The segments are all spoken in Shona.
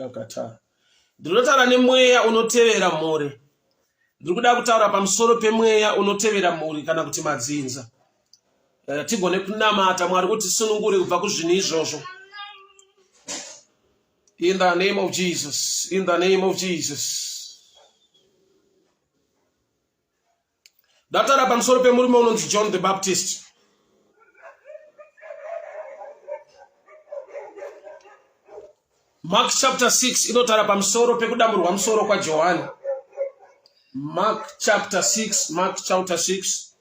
yakata. Ndinotaura nemweya unotevera mhuri. Ndikuda kutaura pamusoro pemweya unotevera mhuri kana kuti madzinza. Tigone kunamata Mwari kuti sunungure kubva kuzvinhu izvozvo. In the name of Jesus. In the name of Jesus. Ndataura pamusoro pemurume unonzi John the Baptist. Mark chapter 6 inotaura pamusoro pekudamburwa musoro kwa Johani. Mark chapter 6.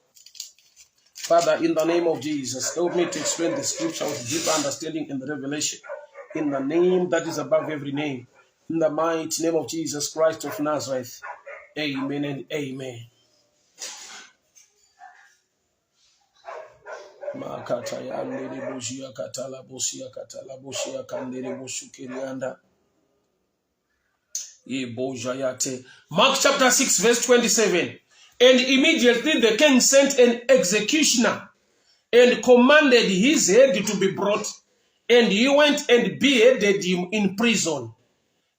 Father, in the name of Jesus, help me to explain the scripture with deeper understanding and revelation. In the name that is above every name. In the mighty name of Jesus Christ of Nazareth. Amen and amen. Makata yandere boshia katala boshia kandere boshukirianda. Mark chapter 6 verse 27. And immediately the king sent an executioner and commanded his head to be brought. And he went and beheaded him in prison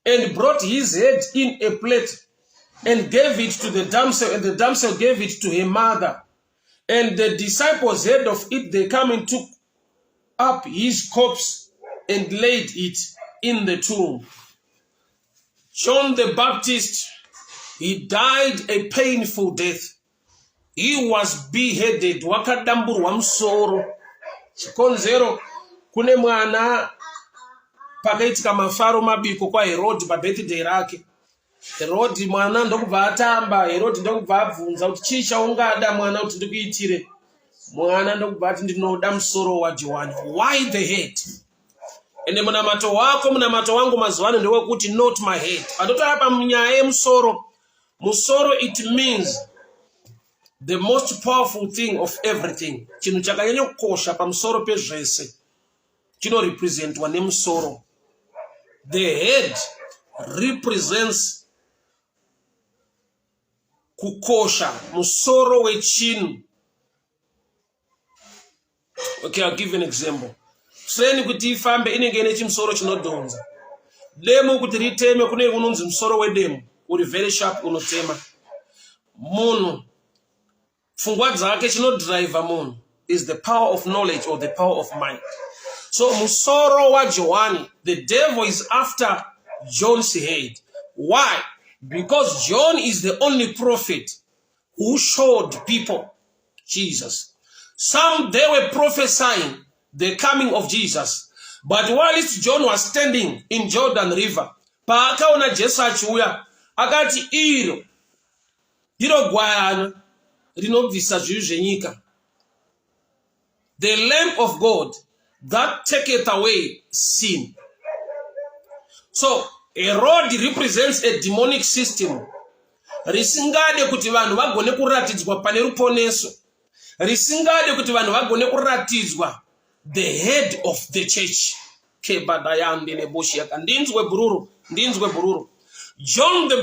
and brought his head in a plate and gave it to the damsel, and the damsel gave it to her mother. And the disciples heard of it. They came and took up his corpse and laid it in the tomb. John the Baptist, he died a painful death. He was beheaded. Wakadamburwa musoro. Chikonzero kune mwana pakaitika mafaro mabiko kwa Herod pa birthday rake. Herod mwana ndokubva atamba. Herod ndokubva abvunza kuti chii chaungada mwana kuti ndikuitire. Mwana ndokubva ati ndinoda musoro wa Johani. Why the head? Ende munamato wako munamato wangu mazuvano ndewekuti not my head. Padotora panyaya yemusoro. Musoro, it means the most powerful thing of everything. Chinhu chakanyanya kukosha pamusoro pezvese chinorepresentwa nemusoro. The head represents kukosha, musoro wechinhu. Okay, I'll give you an example. Treni kuti ifambe inenge ine chimusoro chinodhonza. Demo kuti riteme kune unonzi musoro wedemo. Uri very sharp unotema. Munhu pfungwa dzake chinodrive munhu is the power of knowledge or the power of mind. So musoro wa Johani, the devil is after John's head. Why? Because John is the only prophet who showed people Jesus. Some, they were prophesying the coming of Jesus. But whilst John was standing in Jordan River, paakaona Jesu achiuya, akati iro ndiro gwayana rinobvisa zvivi zvenyika. The Lamb of God that taketh away sin. So Herod represents a demonic system. Risingade kuti vanhu vagone kuratidzwa pane ruponeso. Risingade kuti vanhu vagone kuratidzwa the head of the church. Kebadayande neboshiaka. Ndinzwe bururu. John the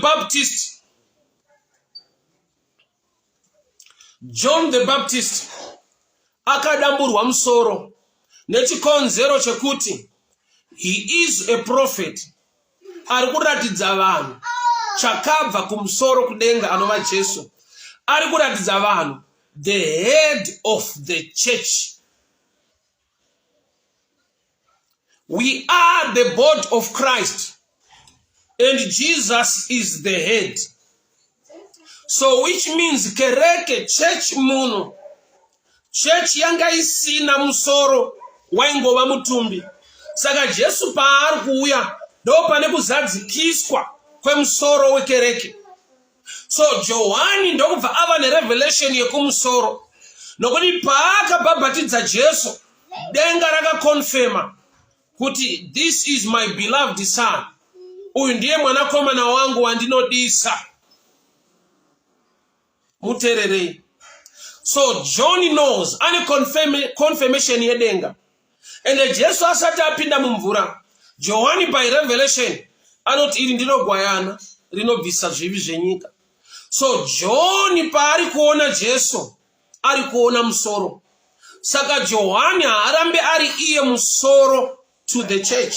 Baptist akadamburwa musoro nechikonzero chekuti he is a prophet. Ari kuratidza vanhu chakabva kumusoro kudenga anova Jesu. Ari kuratidza vanhu the head of the church. We are the body of Christ and Jesus is the head. So which means kereke church muno. Church yanga isina musoro waingova mutumbi. Saka Jesu paari kuuya ndo pane kuzadzikiswa kwemusoro wekereke. So Johani ndokubva ava nerevelation yekumusoro. Nokuti paakabhabhatidza Jesu denga rakakonfema kuti this is my beloved son. Uyu ndiye mwanakomana wangu wandinodisa. Mutererei. So John knows any confirmation yedenga. And Jesu asati apinda mumvura. Johani by revelation anoti iri ndiro gwayana rinobvisa zvivi zvenyika. So John paari kuona Jesu ari kuona musoro. Saka Johani haarambe ari iye musoro to the church.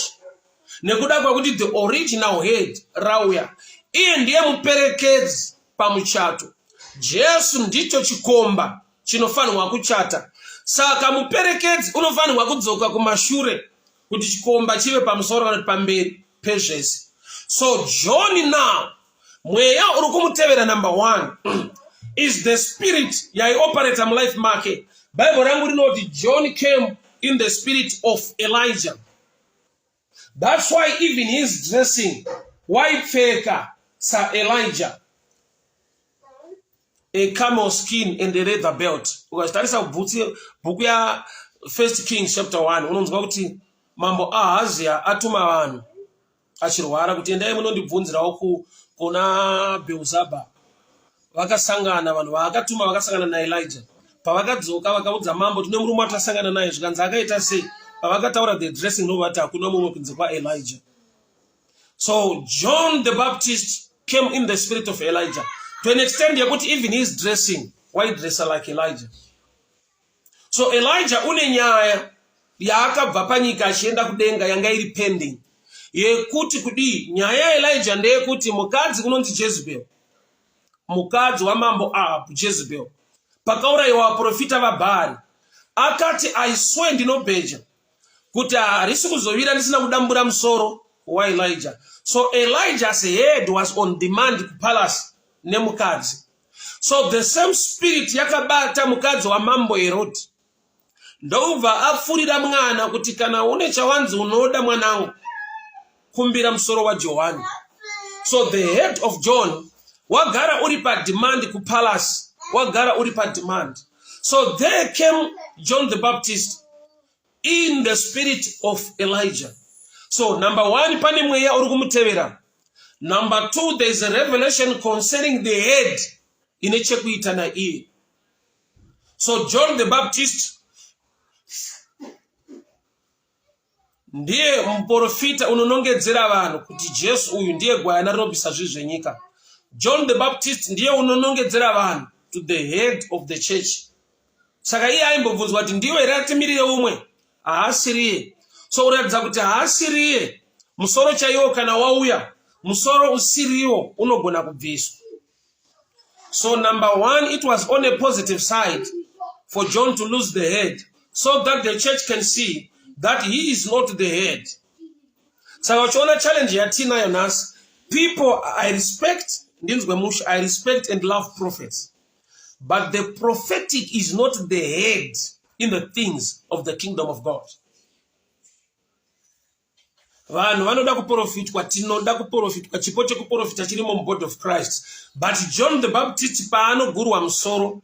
nekuda kwakuti the original head rauya. Iye ndiye muperekedzi pamuchato. Jesu ndicho chikomba chinofanirwa kuchata. Saka muperekedzi unofanirwa kudzoka kumashure kuti chikomba chive pamusoro kana pamberi pezvese. So John now, mweya uri kumutevera number 1 is the spirit yai operator life make. Bible rangu rinoti John came in the spirit of Elijah. That's why even his dressing, white faker, Sir Elijah, a camel skin and a leather belt. Ukastarisa buku ya 1 Kings chapter 1, unonzwa kuti mambo Ahazia atuma vanhu achirwara kuti endai munondibvunzirawo kuna Beuzaba. Vakasangana vanhu vakatuma vakasangana na Elijah. Pavakadzoka vakaudza mambo tine murume atasangana naye zvikanzi akaita sei. Pavakataura the dressing ndovati hakuna mumwe kunze kwaElijah. So John the Baptist came in the spirit of Elijah. To an extent yekuti even his dressing, white dresser like Elijah. So Elijah une nyaya yaakabva panyika achienda kudenga yanga iri pending. Yekuti kudi nyaya Elijah ndeyekuti mukadzi kunonzi Jezebel. Mukadzi wamambo Ahabu Jezebel. Pakaurayiwa vaprofita vaBhaari. Akati aiswe ndinobheja kuti harisi kuzovira ndisina kudambura musoro wa Elijah. So Elijah's head was on demand ku palace nemukadzi. So the same spirit yakabata mukadzi wamambo Herod. Ndobva afurira mwana kuti kana une chawanzi unoda mwanangu kumbira musoro wa Johani. So the head of John wagara uri pa demand ku palace, wagara uri pa demand. So there came John the Baptist in the spirit of Elijah. So number 1 pane mweya uri kumutevera. Number 2 there is a revelation concerning the head ine chekuita na iye. So John the Baptist ndiye muprofita unonongedzera vanhu kuti Jesu uyu ndiye gwayana rinobvisa zvinhu zvenyika. John the Baptist ndiye unonongedzera vanhu to the head of the church. Saka iye aimbobvunzwa kuti ndiwe here atimirire umwe? Haasiriye. So uratidza kuti haasiriye. Musoro chaiwo kana wauya, musoro usiriwo unogona kubviswa. So number 1, it was on a positive side for John to lose the head, so that the church can see that he is not the head. Saka uchiona challenge yatinayo nhasi, people I respect and love prophets, but the prophetic is not the head in the things of the kingdom of God. Vanhu vanoda kuprofitwa, tinoda kuprofitwa, chipo chekuprofita chirimo mubody of Christ. But John the Baptist paanogurwa musoro,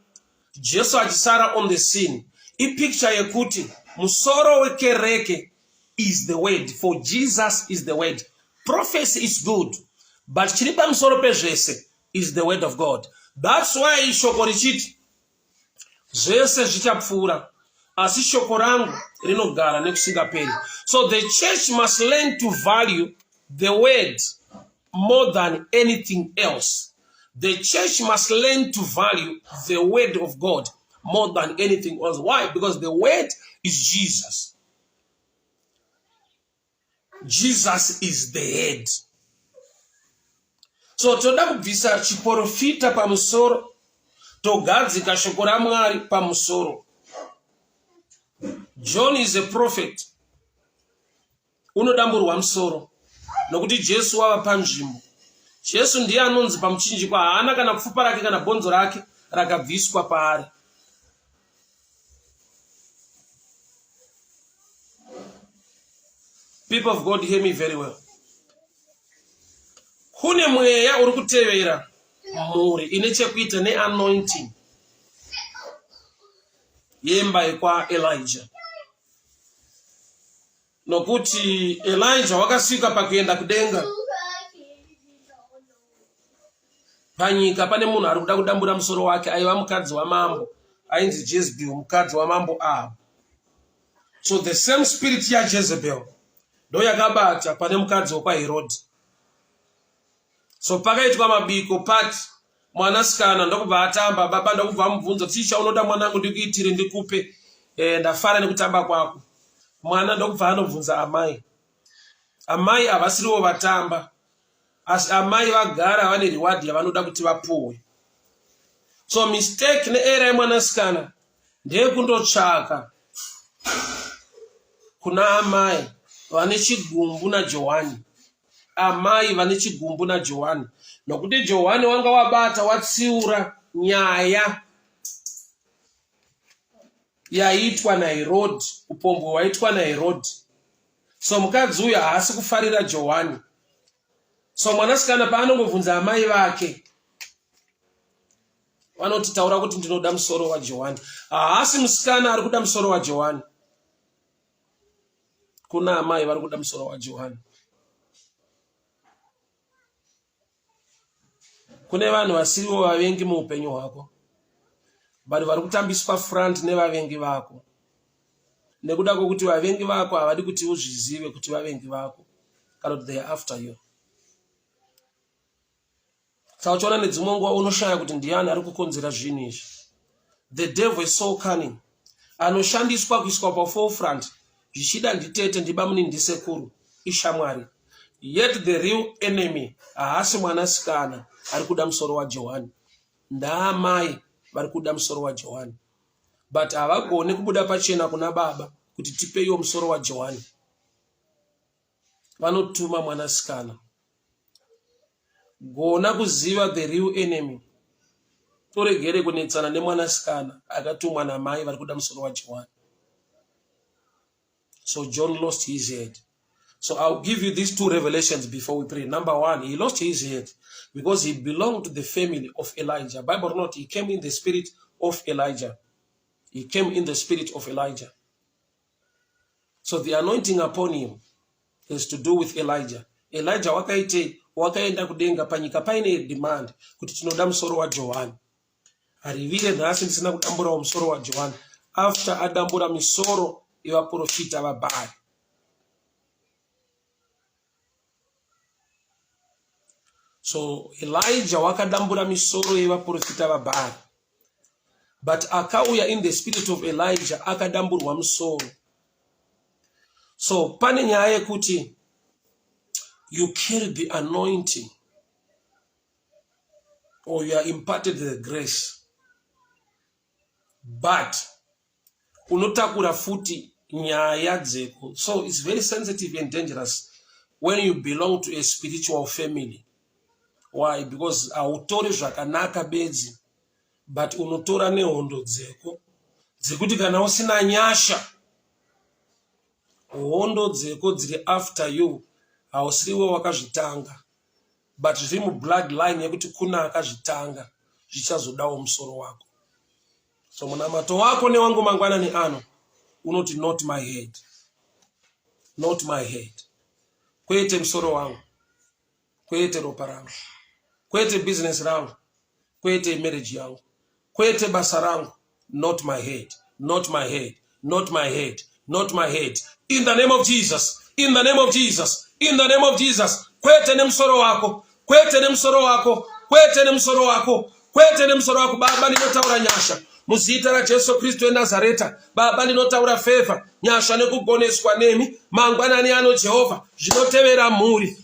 Jesu achisara on the scene, ipicture yekuti musoro wekereke is the word, for Jesus is the word. Prophecy is good, but chiripa musoro pezvese is the word of God. That's why shoko richiti zvese zvichapfuura, asi shoko rangu rinogara nekusingaperi. So the church must learn to value the word more than anything else. The church must learn to value the word of God more than anything else. Why? Because the word is Jesus. Jesus is the head. So toda kubvisa chiprofita pamusoro, togadzika shoko raMwari pamusoro. John is a prophet. Unodamburwa musoro nokuti Jesu wava panzvimbo. Jesu ndiye anonzi pamuchinjikwa, haana kana pfupa rake kana bhonzo rake rakabviswa paari. People of God, hear me very well. Kune mweya uri kutevera muri ine chekuita neanointing yemba yekwa Elijah. Nokuti Elijah wakasvika pakuenda kudenga. Panyika pane munhu ari kuda kudambura musoro wake, aiva mukadzi wamambo ainzi Jezebel, mukadzi wamambo Ahabu. So the same spirit ya Jezebel ndo yakabata pane mukadzi wokwa Herod. So pakaitwa mabiko pati mwanasikana ndokubva atamba, baba ndokubva amubvunza kuti chicha unoda mwanangu ndikuitire ndikupe, ndafara nekutamba kwako. Mwana ndokubva anobvunza amai, Amai avasiriwo vatamba. Asi amai vagara vane reward yavanoda kuti vapuwe. So mistake neera yemwanasikana ndeyekundotsvaka kuna amai vane chigumbu naJohani. Amai vane chigumbu naJohani. Nokuti Johani wanga wabata watsiura nyaya yaitwa naHerodhi, upombwe waitwa naHerodhi. So mukadzi uyu haasi kufarira Johani. So mwanasikana paanongobvunza amai vake vanoti taura kuti ndinoda musoro waJohani. Haasi musikana ari kuda musoro waJohani. Kuna amai vari kuda musoro waJohani. Kune vanhu vasiriwo vavengi muupenyu hwako, bari vari kutambiswa front nevavengi vako. Nekuda kwokuti vavengi vako havadi kuti uzvizive kuti vavengi vako, kana kuti they are after you. Saka uchiona nedzimwe nguva unoshaya kuti ndiani ari kukonzera zvinhu izvi. The devil is so cunning. Anoshandiswa kuiswa paforefront zvichida nditete ndibamuni ndisekuru ishamwari. Yet the real enemy haasi mwanasikana ari kuda musoro waJohani. Ndaamai vari kuda musoro waJohani. But havagoni kubuda pachena kuna baba kuti tipeiwo musoro waJohani. Vanotuma mwanasikana. Gona kuziva the real enemy. Toregere kunetsana nemwanasikana akatumwa namai vari kuda musoro waJohani. So John lost his head. So I'll give you these two revelations before we pray. Number one, he lost his head because he belonged to the family of Elijah. Bible or not, he came in the spirit of Elijah. He came in the spirit of Elijah. So the anointing upon him is to do with Elijah. Elijah wakaenda kudenga panyika paine demand kuti tinoda musoro waJohani. Arivire nhasi ndisina kudambura musoro waJohani after adambura misoro yevaprofita vaBhaari. So Elijah wakadambura misoro yevaprofita vaBhaari. But akauya in the spirit of Elijah akadamburwa musoro. So pane nyaya yekuti you carry the anointing or you are imparted the grace. But unotakura futi nyaya dzeko. So it's very sensitive and dangerous when you belong to a spiritual family. Why? Because autori zvakanaka bedzi, but unotora nehondo dzeko dzekuti kana usina nyasha hondo dzeko dziri after you hausiriwe wakazvitanga, but zviri mubloodline yekuti kuna akazvitanga zvichazodawo musoro wako. So munamato wako newangu mangwanani ano unoti not my head, not my head. Kwete musoro wangu, kwete ropa rangu, kwete business rangu, kwete marriage yangu, kwete basa rangu. Not my head, not my head, not my head, not my head. In the name of Jesus, in the name of Jesus, in the name of Jesus. Kwete ne musoro wako, kwete ne musoro wako, kwete ne musoro wako, kwete ne musoro wako. Baba ndinotaura nyasha muzita raJesu Kristu weNazareta. Baba ndinotaura favor, nyasha nekugoneswa nemi mangwanani ano Jehovha. Zvinotevera muri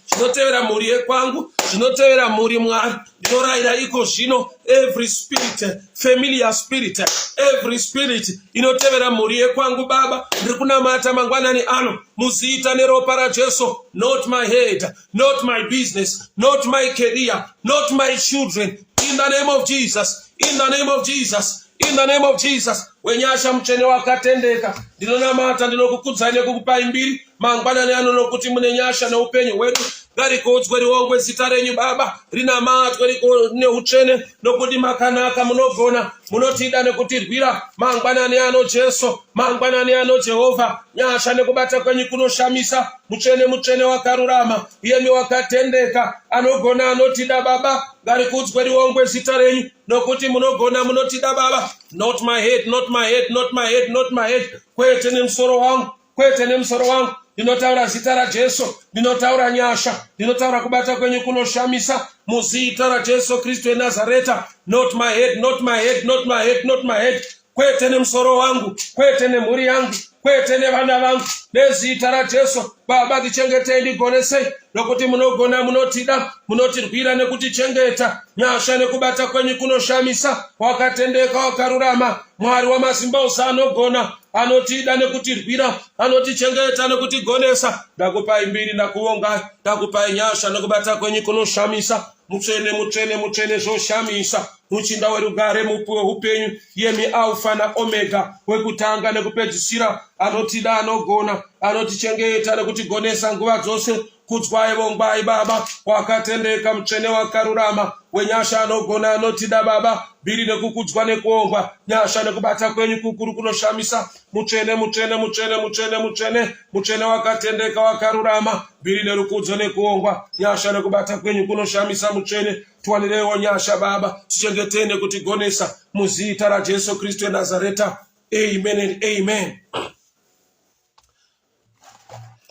yekwangu, zvinotevera muri Mwari. Ndinorayira iko zvino every spirit, familiar spirit, every spirit inotevera muri yekwangu Baba, ndiri kunamata mangwanani ano muzita neropa raJesu. Not my head, not my business, not my career, not my children. In the name of Jesus, in the name of Jesus, in the name of Jesus. Wenyasha mchene wakatendeka, ndinonamata ndinokukudzani kukupai mbiri mangwanani ano nokuti mune nyasha neupenyu hwedu. Ngarikodzwe riongwe zita renyu Baba, rinamatwe neuchene nokuti makanaka munogona munotida nekutirwira mangwanani ano Jesu, mangwanani ano Jehovha. Nyasha nekubata kwenyu kunoshamisa, muchene wakarurama, iyemi wakatendeka, anogona anotida Baba. Ngarikodzwe riongwe zita renyu nokuti munogona munotida Baba. Not my head, not my head, not my head, not my head. Kwete ne musoro wangu, kwete ne musoro wangu. Ndinotaura zita raJesu, ndinotaura nyasha, ndinotaura kubata kwenyu kunoshamisa muzita raJesu Kristu weNazareta. Not my head, not my head, not my head, not my head. kwete nemusoro wangu, kwete nemhuri yangu, kwete nevana vangu, nezita raJesu. Baba tichengetei, ndigonesei, nokuti munogona, munotida, munotirwira nekutichengeta. Nyasha nekubata kwenyu kunoshamisa. Wakatendeka, wakarurama, Mwari wamasimba ose anogona, anotida nekutirwira, anotichengeta nekutigonesa. Ndakupai mbiri, ndakuongai, ndakupai nyasha nekubata kwenyu kunoshamisa. Mutsvene, mutsvene, mutsvene, zvoshamisa. Muchinda werugare, mupuwe upenyu, yemi Alfa na Omega, wekutanga nekupedzisira, anotida, anogona, anotichengeta nekutigonesa nguva dzose. Kudzwai vongwai Baba, wakatendeka, mutsvene wakarurama, wenyasha anogona, anotida Baba, biri nekukudzwa nekuongwa, nyasha nekubata kwenyu kukuru kunoshamisa. Mutsvene, mutsvene, mutsvene, mutsvene, mutsvene, mutsvene wakatendeka, wakarurama, biri nerukudzo nekuongwa, nyasha nekubata kwenyu kunoshamisa. Mutsvene, tuwanirewo nyasha Baba, tichengetei nekutigonesa, muzita raJesu Kristu weNazareta. Amen and amen.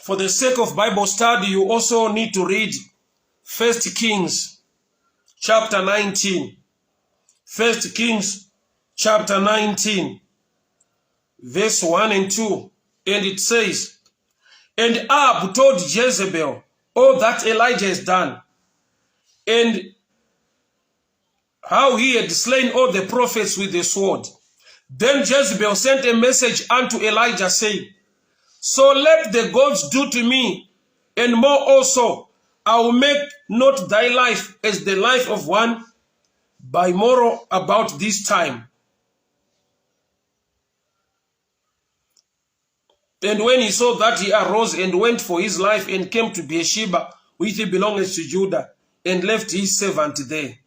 For the sake of Bible study, you also need to read 1 Kings chapter 19. 1 Kings chapter 19, verse 1 and 2. And it says, And Ahab told Jezebel all that Elijah has done, and how he had slain all the prophets with the sword. Then Jezebel sent a message unto Elijah, saying, So let the gods do to me, and more also. I will make not thy life as the life of one by morrow about this time. And when he saw that, he arose and went for his life and came to Beersheba, which belongeth to Judah, and left his servant there.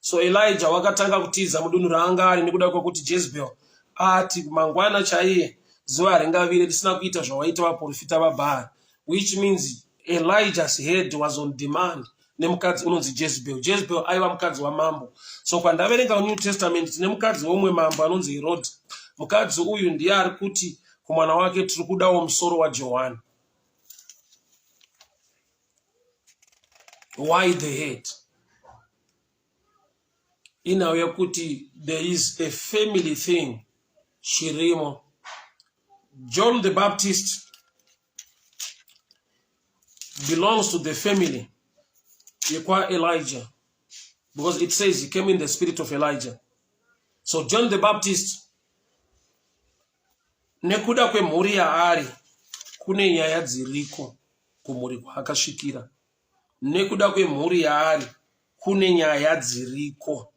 So Elijah wakatanga kutiza mudunhu raanga ari nekuda kwokuti Jezebel ati mangwana chaiye zuva ringavire tisina kuita zvawaita vaprofita vaBhaari, which means Elijah's head was on demand nemukadzi unonzi Jezebel. Jezebel aiva mukadzi wamambo. So kwandaverenga New Testament tine mukadzi womwe mambo anonzi Herod. Mukadzi uyu ndiye ari kuti kumwana wake tiri kudawo musoro waJohani. Why the head? Inauya kuti there is a family thing. Trymore. John the Baptist belongs to the family Yekwa Elijah, because it says he came in the spirit of Elijah. So John the Baptist nekuda kwemhuri yaari kune nyaya dziriko kumhuri kwakasvikira. Nekuda kwemhuri yaari kune nyaya dziriko.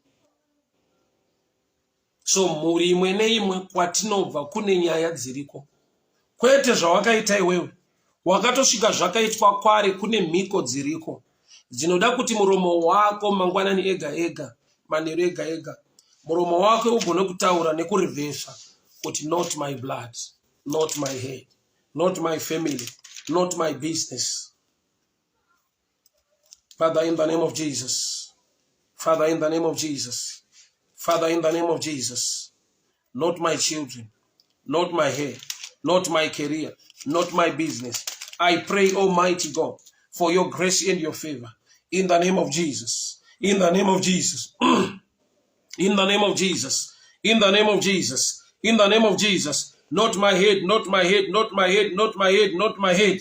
So mhuri imwe neimwe kwatinobva kune nyaya dziriko. Kwete zvawakaita iwewe, wakatosvika zvakaitwa kwari, kune mhiko dziriko dzinoda kuti muromo wako mangwanani ega ega, manheru ega ega, muromo wako ugone kutaura nekurivhesha kuti not my blood, not my head, not my family, not my business. Father, in the name of Jesus, Father, in the name of Jesus, Father, in the name of Jesus, not my children, not my head, not my career, not my business. I pray, Almighty God, for your grace and your favor. In the name of Jesus. In the name of Jesus. In the name of Jesus. In the name of Jesus. In the name of Jesus. Not my head, not my head, not my head, not my head, not my head.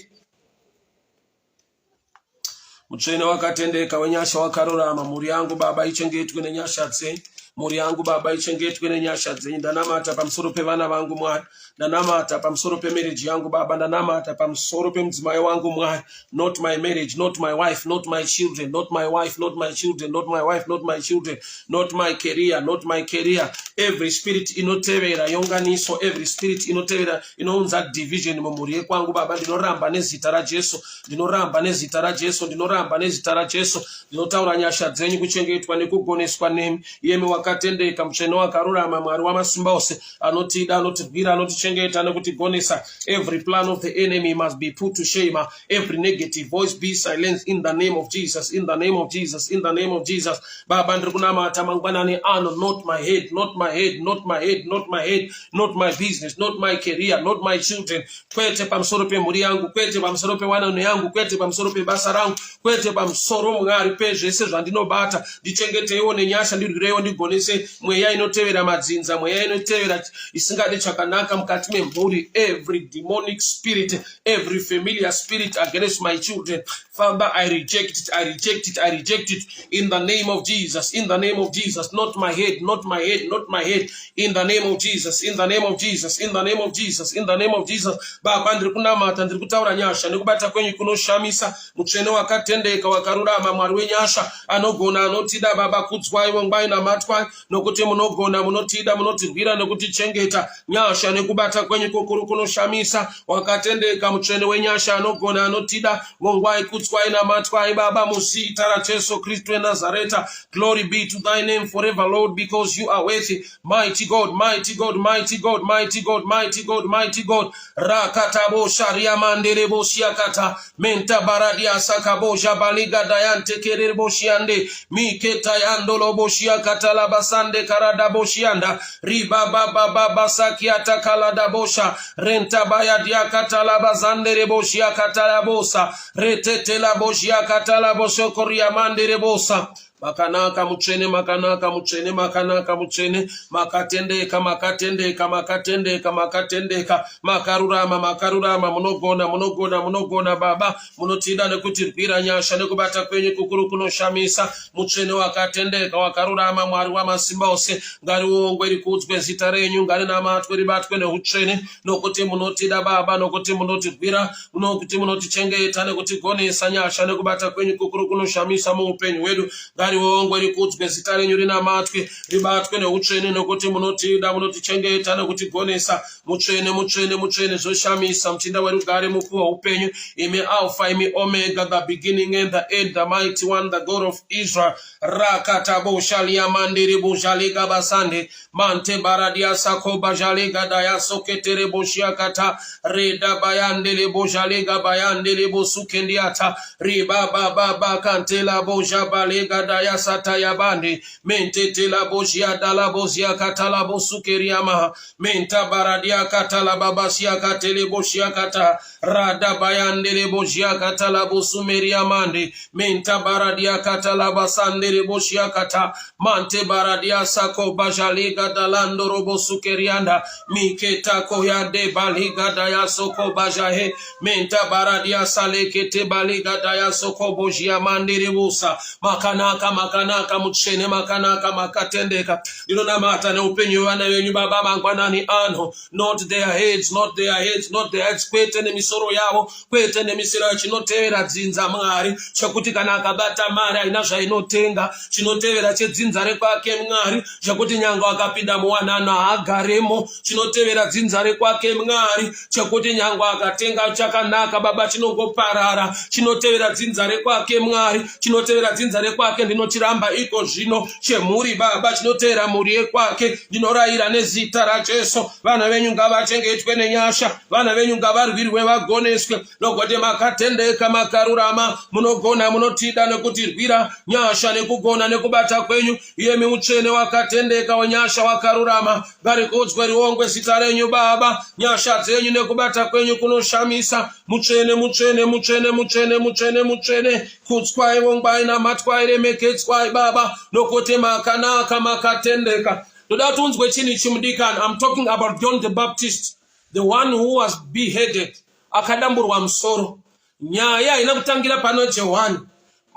Mutsvene wakatendeka wenyasha wakarurama, mhuri yangu Baba ichengetwe nenyasha dzenyu. Mhuri yangu Baba ichengetwe nenyasha dzenyu. Ndanamata pamusoro pevana vangu Mwari. Ndanamata pamusoro pemarriage yangu Baba. Ndanamata pamusoro pemudzimai wangu Mwari. Not my marriage, not my wife, not my children, not my wife, not my children, not my wife, not my children, not my career, not my career. Every spirit inotevera yonganiso, every spirit inotevera inounza division mumhuri yekwangu Baba, ndinoramba nezita raJesu, ndinoramba nezita raJesu, ndinoramba nezita raJesu. Ndinotaura nyasha dzenyu kuchengetwa nekugoneswa nemi. Yemi wakatendeka, mutsvene wakarurama, Mwari wamasimba ose, anotida, anotirwira, anotichengeta nekutigonesa. Every plan of the enemy must be put to shame. Every negative voice be silenced in the name of Jesus, in the name of Jesus, in the name of Jesus. Baba ndirikunamata mangwanani ano, not my head, not my head, not my head, not my head, not my business, not my career, not my children. Kwete pamusoro pemhuri yangu, kwete pamusoro pewanano yangu, kwete pamusoro pebasa rangu, kwete pamusoro Mwari pezvese zvandinobata. Ndichengeteiwo nenyasha, ndirwireiwo ndigone vese mweya inotevera madzinza, mweya inotevera isingadi chakanaka mukati memhuri, every demonic spirit, every familiar spirit against my children, Father, I reject it, I reject it, I reject it in the name of Jesus, in the name of Jesus. Not my head, not my head, not my head, in the name of Jesus, in the name of Jesus, in the name of Jesus, in the name of Jesus. Baba ndiri kunamata, ndiri kutaura nyasha nekubata kwenyu kunoshamisa, mutsvene wakatendeka wakarurama, Mwari wenyasha anogona anotida Baba, kudzwai wongwai namatwai, nokuti munogona munotida munotirwira nekutichengeta, nyasha nekubata kwenyu kukuru kunoshamisa, wakatendeka mutsvene wenyasha anogona anotida wongwai kudzwai namatwai Baba, muzita raJesu Kristu weNazareta. Glory be to thy name forever, Lord, because you are worthy. Mighty God, mighty God, mighty God, mighty God, mighty God, mighty God. Rakatabo sharia mandelebo shiakata menta baradia sakabo jabaliga dayante kerebo shiande miketa yandolo boshiakata labasande karada boshianda riba baba baba sakiata kalada bosha renta bayadia katalabazande rebo shiakata labosa retete la boshiakata labosho koria mande rebosa. Makanaka muchene, makanaka muchene, makanaka muchene, makatendeka, makatendeka, makatendeka, makatendeka, makarurama, makarurama, munogona, munogona, munogona Baba, munotida nekutirwira nyasha nekubata kwenye kukuru kunoshamisa, muchene wakatendeka, wakarurama, Mwari wamasimba ose, ngari uongwe rikudzwe zita renyu, ngari namatwe ribatwe nehuchene, nokuti munotida Baba, nokuti munotirwira, nokuti munotichengeta nekutigonesa nyasha nekubata kwenye kukuru kunoshamisa muupenyu wedu, ngari wongwe rikudzwe zita renyu rinamatwe ribatwe neutsvene nokuti munotida munotichengeta nekutigonesa, mutsvene mutsvene mutsvene zvoshamisa, muchinda werugare mukuru weupenyu, imi Alpha imi Omega, the beginning and the end, the mighty one, the God of Israel. Rakatabo shalia mandiri bujalega basande mante baradia sakoba jalega daya soketere boshiakata reda bayandele bojalega bayandele bosukendiata riba baba kantela bojabalega daya sataya bande mente tela bojia dala bozia katala bosukeriama menta baradia katala babasia katele boshiakata rada bayandele bojia katala bosumeria mande menta baradia katala basande Boshiakata mante baradia sako bajaliga dalando robo sukerianda miketa koya de baliga daya soko bajahe menta baradia salekete baliga daya soko bojia mandiri busa makanaka muchene makanaka makatendeka inona mata ne upenyu wana wenyu Baba mangwanani ano not their heads not their heads not their heads kwete ne misoro yavo kwete ne misiro chinotevera dzinza Mwari chakuti kana akabata mari aina zvainotenga chinotevera chedzinza rekwake Mwari chakuti nyangwa akapinda muwanano agaremo chinotevera dzinza rekwake Mwari chakuti nyangwa akatenga chakanaka Baba chinongoparara chinotevera dzinza rekwake Mwari chinotevera dzinza rekwake ndinochiramba iko zvino chemhuri Baba chinotevera mhuri yekwake ndinorayira nezita raJesu vana venyu ngavachengetwe nenyasha vana venyu ngavarwirwe vagoneswe nogoti makatendeka makarurama munogona munotida nekutirwira nyasha nekugona nekubata kwenyu iyemi mutsvene wakatendeka wenyasha wakarurama ngarikudzwe riongwe zita renyu Baba nyasha dzenyu nekubata kwenyu kunoshamisa mutsvene mutsvene mutsvene mutsvene mutsvene mutsvene kudzwai wongwai namatwai remekedzwai Baba nokuti makanaka makatendeka. Toda tunzwe chini chimudikana. I'm talking about John the Baptist, the one who was beheaded akadamburwa musoro. Nyaya inakutangira pano Johani.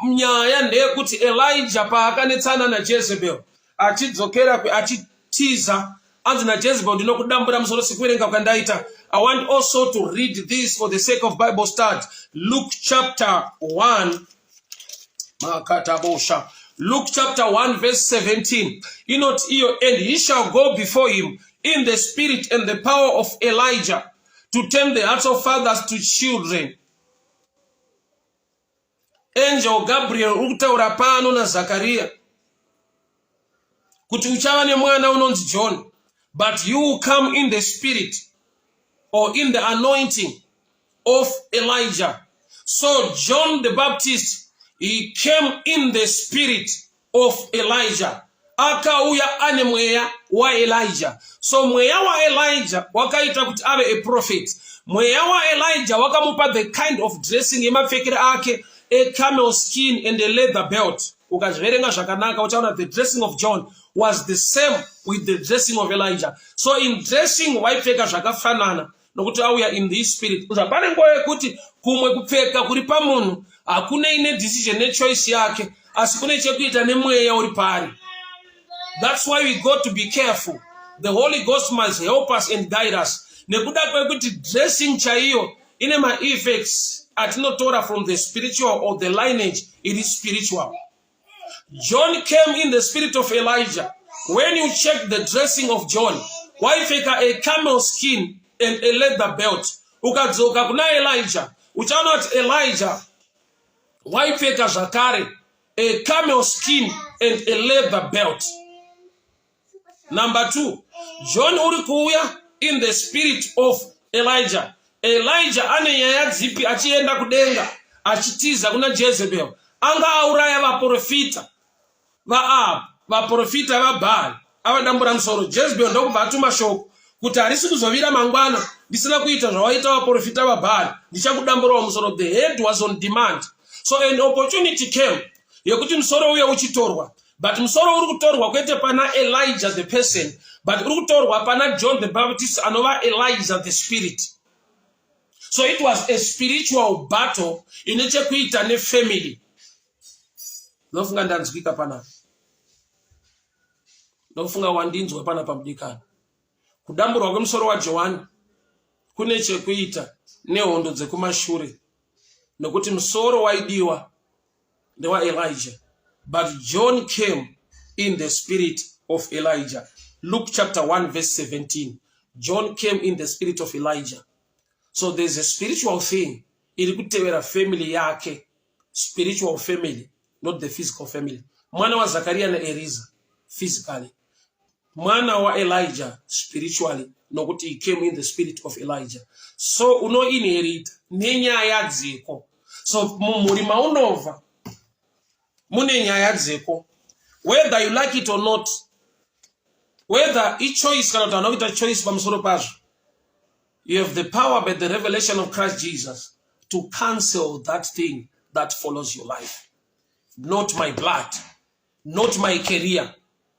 Nyaya ndeyekuti Elijah paakanetsana naJezebel achidzokera achitiza anzi naJezebel ndinokudambura musoro sikuverenga kwandaita. I want also to read this for the sake of Bible study. Luke chapter 1 makatabosha. Luke chapter 1 verse 17. And he shall go before him in the spirit and the power of Elijah to turn the hearts of fathers to children. Angel Gabriel ukutaura pano na Zakaria kuti uchava nemwana unonzi John, but you will come in the spirit or in the anointing of Elijah. So John the Baptist, he came in the spirit of Elijah. Akauya ane mweya wa Elijah. So mweya wa Elijah wakaita kuti ave a prophet. Mweya wa Elijah wakamupa the kind of dressing yemapfekera ake, a camel skin and a leather belt. ukazverenga zvakanaka uchaona the dressing of John was the same with the dressing of Elijah. So in dressing waipfeka zvakafanana nokuti auya in the spirit. Pane nguva yekuti kumwe kupfeka kuri pamunhu hakuna ine decision nechoice yake asi kune chekuita nemweya uri pari. That's why we got to be careful. The Holy Ghost must help us and guide us. Nekuda kwekuti dressing chaiyo ine ma effects atinotora from the spiritual or the lineage, it is spiritual. John came in the spirit of Elijah. When you check the dressing of John, waipfeka a camel skin and a leather belt. Ukadzoka kuna Elijah, uchaona kuti Elijah waipfeka zvakare a camel skin and a leather belt. Number 2, John uri kuuya in the spirit of Elijah. Elijah ane nyaya dzipi achienda kudenga achitiza kuna Jezebel. Anga auraya vaprofita vaAb, vaprofita vaBaal, avadambura musoro. Jezebel ndokubva atuma shoko kuti harisi kuzovira mangwana ndisina kuita zvawaita vaprofita vaBaal, ndichakudamburawo musoro. The head was on demand. So an opportunity came yekuti musoro uye uchitorwa. But musoro uri kutorwa kwete pana Elijah the person, but uri kutorwa pana John the Baptist anova Elijah the spirit. So it was a spiritual battle in chekuita ne family. Ndofunga ndanzwika pana. Ndofunga wandinzwe pana pamudikana. Kudamburwa kwemusoro wa John kune chekuita nehondo dzekumashure. Nokuti musoro waidiwa ndewa Elijah. But John came in the spirit of Elijah. Luke chapter 1 verse 17. John came in the spirit of Elijah. So there's a spiritual thing. Ili kutewera family yake. Spiritual family, not the physical family. Mwana wa Zakaria na Eliza, physically. Mwana wa Elijah, spiritually. Nokuti he came in the spirit of Elijah. So uno inherit nenyaya dziko. So muri maunova. Mune nyaya dzeko. Whether you like it or not, whether each choice cannot another a choice pamusoro pazvo, you have the power by the revelation of Christ Jesus to cancel that thing that follows your life. Not my blood, not my career,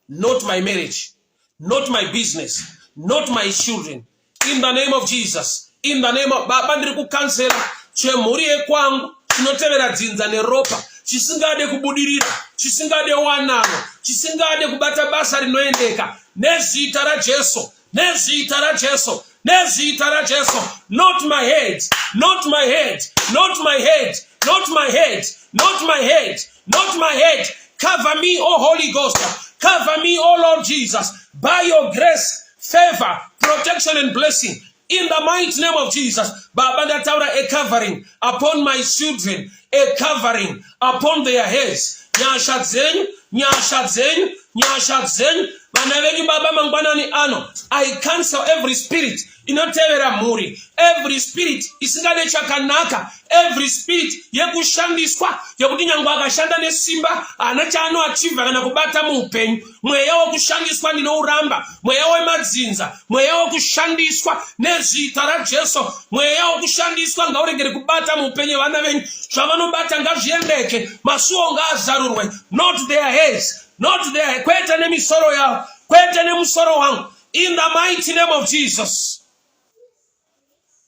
not my marriage, not my business, not my children. In the name of Jesus, in the name of Baba ndiri kucancela chemhuri yekwangu chinotevera dzinza neropa chisingade kubudirira, chisingade wanano, chisingade kubata basa rinoendeka. Nezita ra Jesu, nezita ra Jesu, nezita ra Jesu. Not my head, not my head, not my head, not my head, not my head, not my head. Cover me, O Holy Ghost. Cover me, O Lord Jesus, by your grace, favor, protection and blessing. In the mighty name of Jesus, Baba ndataura a covering upon my children, a covering upon their heads. Nyasha dzenyu, nyasha dzenyu, nyasha dzenyu. Vana venyu Baba mangwanani ano. I cancel every spirit inotevera mhuri, every spirit isingade chakanaka, every spirit yekushandiswa yekuti nyangwa akashanda nesimba ana chaano achiva kana kubata muupenyu. Mweya wokushandiswa ndinouramba, mweya wemadzinza, mweya wokushandiswa nezita ra Jesu, mweya wokushandiswa ngauregere kubata muupenyu vana venyu. Zvavanobata ngazviendeke, masuo ngaazarurwe, not their heads, not their kwete nemisoro yavo, kwete nemusoro wangu. In the mighty name of Jesus.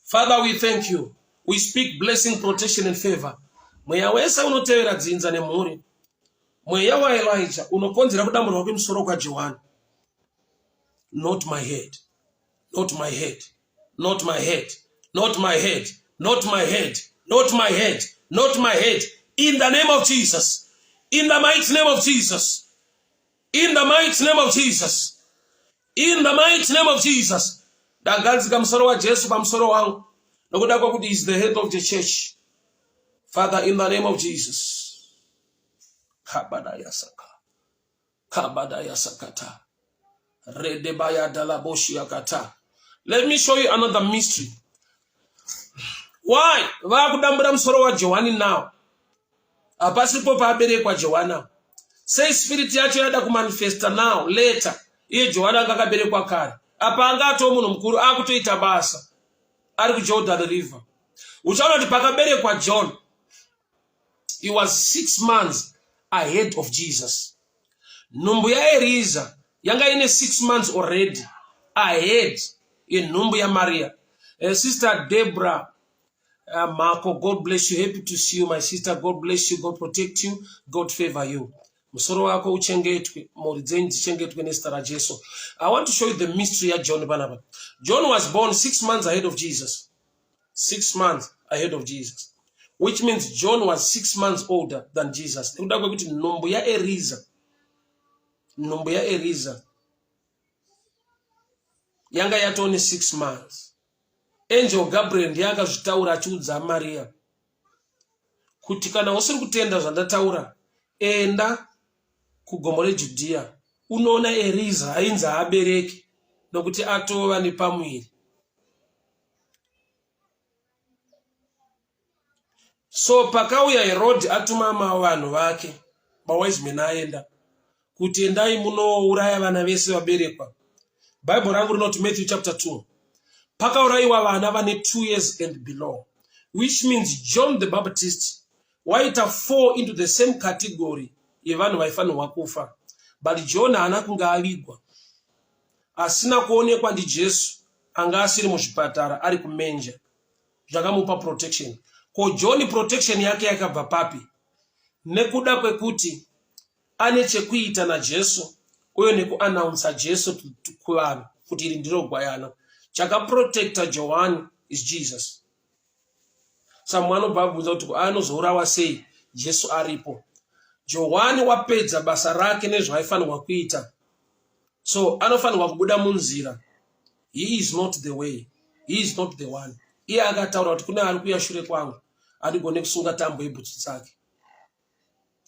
Father, we thank you. We speak blessing, protection and favor. Mweya wesa unotevera dzinza nemhuri. Mweya wa Elijah unokonzera kudamburwa kwemusoro kwa John. Not my head. Not my head. Not my head. Not my head. Not my head. Not my head. Not my head. In the name of Jesus. In the mighty name of Jesus. In the mighty name of Jesus. In the mighty name of Jesus. Dagadzika musoro wa Jesu pamusoro wangu. Nokuda kwakuti he is the head of the church. Father, in the name of Jesus. Kabadaya saka. Kabadaya sakata. Redebaya dalaboshi yakata. Let me show you another mystery. Why? Vakudambura musoro wa Johani now. Apasipo paberekwa Johana. Say spirit yacho yada kumanifesta now, later. Iye Johana ngakaberekwa kare. Apa angato munhu mukuru akutoita basa. Ari ku Jordan River. Uchaona kuti pakaberekwa John, he was 6 months ahead of Jesus. Nhumbu ya Eliza yanga ine 6 months already ahead in nhumbu ya Maria. Sister Deborah Marco, God bless you. Happy to see you, my sister. God bless you. God protect you. God favor you. Musoro wako uchengetwe, morizenji chichengetwe nestara Jesu. I want to show you the mystery of John Barnabas. John was born 6 months ahead of Jesus. 6 months ahead of Jesus. Which means John was 6 months older than Jesus. Nhumbu ya Eliza. Nhumbu ya Eliza. Yanga yatoni 6 months. Angel Gabriel ndiyaga zvitaura achiudza Maria. Kuti kana usiri kutenda zvandataura, enda kugomo reJudhea. Unoona Eliza ainzi abereki nokuti atova nepamwiri. So pakauya Herod atuma vanhu vake, mawise men aenda kuti endai munouraya vana vese vaberekwa. Bible rangu rinoti Matthew chapter 2. Pakaurayiwa vana vane 2 years and below, which means John the Baptist waita fall into the same category yevanhu vaifanirwa kufa. But John haana kunga avigwa, asina kuonekwa ndiJesu, anga asiri muzvipatara ari kumenja, zvakamupa protection. Ko John protection yake yakabva papi? Nekuda kwekuti ane chekuita naJesu uye nekuannounce Jesu kuvanhu kuti iri ndiro gwayana. Chakaprotecta John is Jesus. Samwe anobva abvunza kuti anozourawa sei Jesu aripo. John wapedza basa rake nezvaifanirwa kuita, so anofanirwa kubuda munzira. He is not the way, he is not the one. Iye akataura kuti kune ari kuuya shure kwangu, andigone kusunga tambo yebhutsu dzake.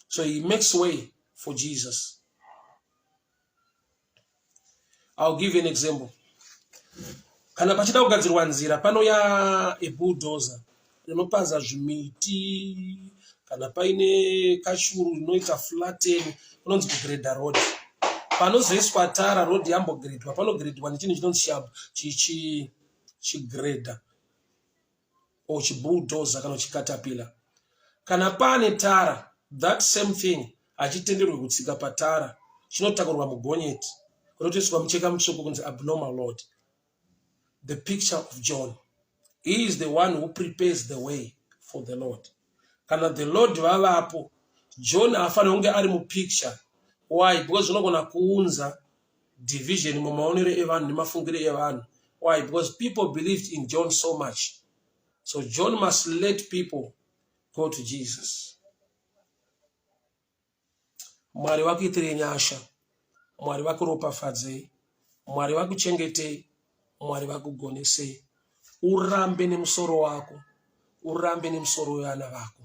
So he makes way for Jesus. I'll give you an example. Kana pachida kugadzirwa nzira, panouya bulldozer rinopaza zvimiti, kana paine kashuru rinoita flatten, kunonzi kugredha road. Panozoiswa tara road yambogredwa, panogredwa nechinhu chinonzi chigredha or chibulldozer kana chikatapila. Kana pane tara, that same thing achitenderwe kutsika patara, chinotakurwa mugonyeti, kunotoiswa mucheka mutsvuku kunzi abnormal load. The picture of John. He is the one who prepares the way for the Lord. Kana the Lord vavapo, John afana unge ari mu picture. Why? Because unogona kuunza division mumaonere evanhu nemafungire evanhu. Why? Because people believed in John so much. So John must let people go to Jesus. Mwari wakuitire nyasha, Mwari wakuropafadzei, Mwari wakuchengetei, Mwari vakugonesei. Urambe nemusoro wako, urambe nemusoro wevana vako.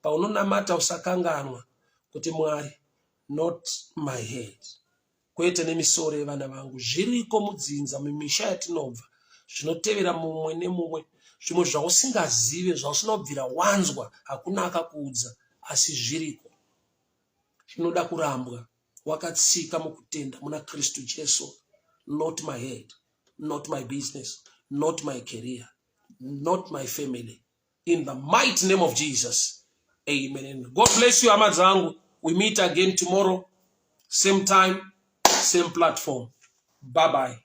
Paunonamata usakanganwa kuti Mwari, not my head. Kwete nemisoro yevana vangu. Zviriko mudzinza mumisha yatinobva, zvinotevera mumwe nemumwe, zvimwe zvausingazive, zvausinobvira wanzwa, hakuna akakuudza, asi zviriko. Zvinoda kurambwa, wakatsika mukutenda muna Kristu Jesu. Not my head, not my business, not my career, not my family. In the mighty name of Jesus. Amen. God bless you, amadzangu. We meet again tomorrow. Same time, same platform. Bye-bye.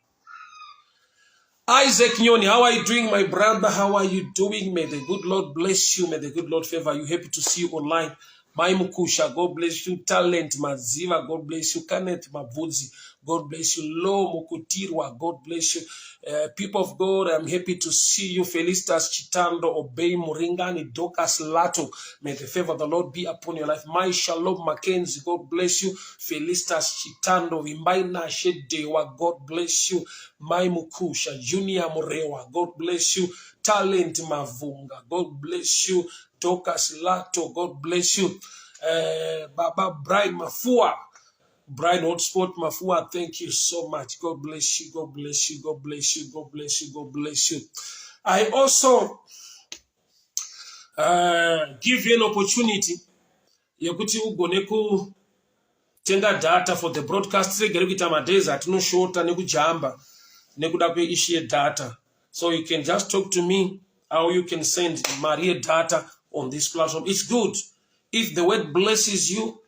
Isaac Nyoni, how are you doing, my brother? How are you doing? May the good Lord bless you. May the good Lord favor you. Happy to see you online. My Mukusha, God bless you. Talent Maziva, God bless you. Kanet Mavudzi, God bless you. Lo Mukutirwa, God bless you. People of God, I'm happy to see you. Felicitas Chitando, Obey Muringani, Dokas Lato. May the favor of the Lord be upon your life. My Shalom Mackenzie, God bless you. Felicitas Chitando, Vimbaina Shedewa, God bless you. My Mukusha, Junior Murewa, God bless you. Talent Mavunga, God bless you. Dokas Lato, God bless you. Baba Brian Mafua, Brian Hotspot Mafua, thank you so much. God bless you, God bless you, God bless you, God bless you, God bless you. I also give you an opportunity yokuti ugone kutenga data for the broadcast. Segere kuita madeza atinoshota nekujamba nekuda kweishiye data. So you can just talk to me, or you can send Maria data on this platform. It's good. If the word blesses you,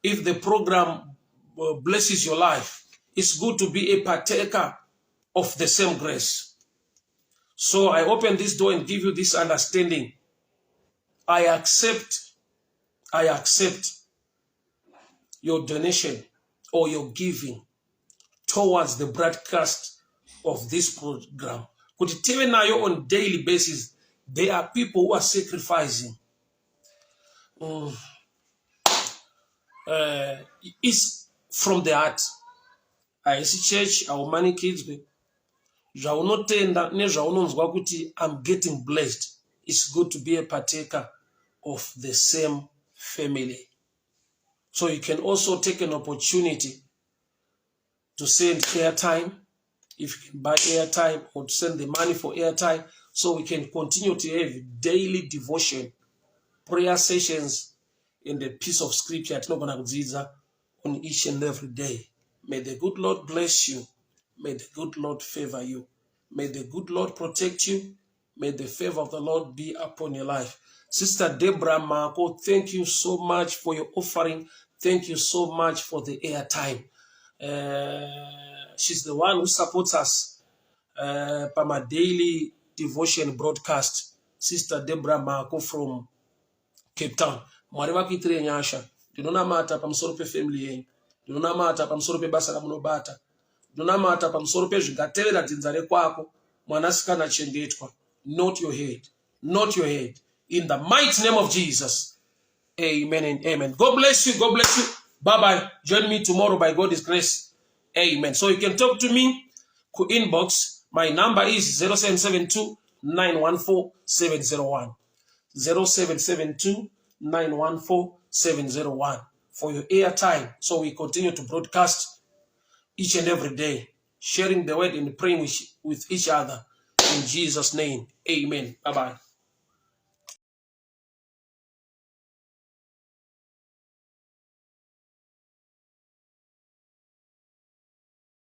if the program blesses your life, it's good to be a partaker of the same grace. So I open this door and give you this understanding. I accept your donation or your giving towards the broadcast of this program. Kuti tive nayo on daily basis. There are people who are sacrificing. It's from the heart. I see church, our money kids. I'm getting blessed. It's good to be a partaker of the same family. So you can also take an opportunity to send airtime, if you can buy airtime, or to send the money for airtime, so we can continue to have daily devotion, prayer sessions, and the piece of scripture on each and every day. May the good Lord bless you. May the good Lord favor you. May the good Lord protect you. May the favor of the Lord be upon your life. Sister Deborah Marco, thank you so much for your offering. Thank you so much for the airtime. She's the one who supports us by my daily devotion broadcast. Sister Deborah Marco from Cape Town. Mwariwa kitire nyasha. Dinona mata pa msoro family yenyu. Dinona mata pa msoro basa la munobata. Dinona mata pa msoro zvingatevera tinzare kwako. Mwanasikana chengetwa. Not your head. Not your head. In the mighty name of Jesus. Amen and amen. God bless you. God bless you. Bye-bye. Join me tomorrow by God's grace. Amen. So you can talk to me. Inbox. My number is 0772 914 701. 0772 914 701 for your airtime. So we continue to broadcast each and every day, sharing the word and praying with each other. In Jesus' name, amen. Bye-bye.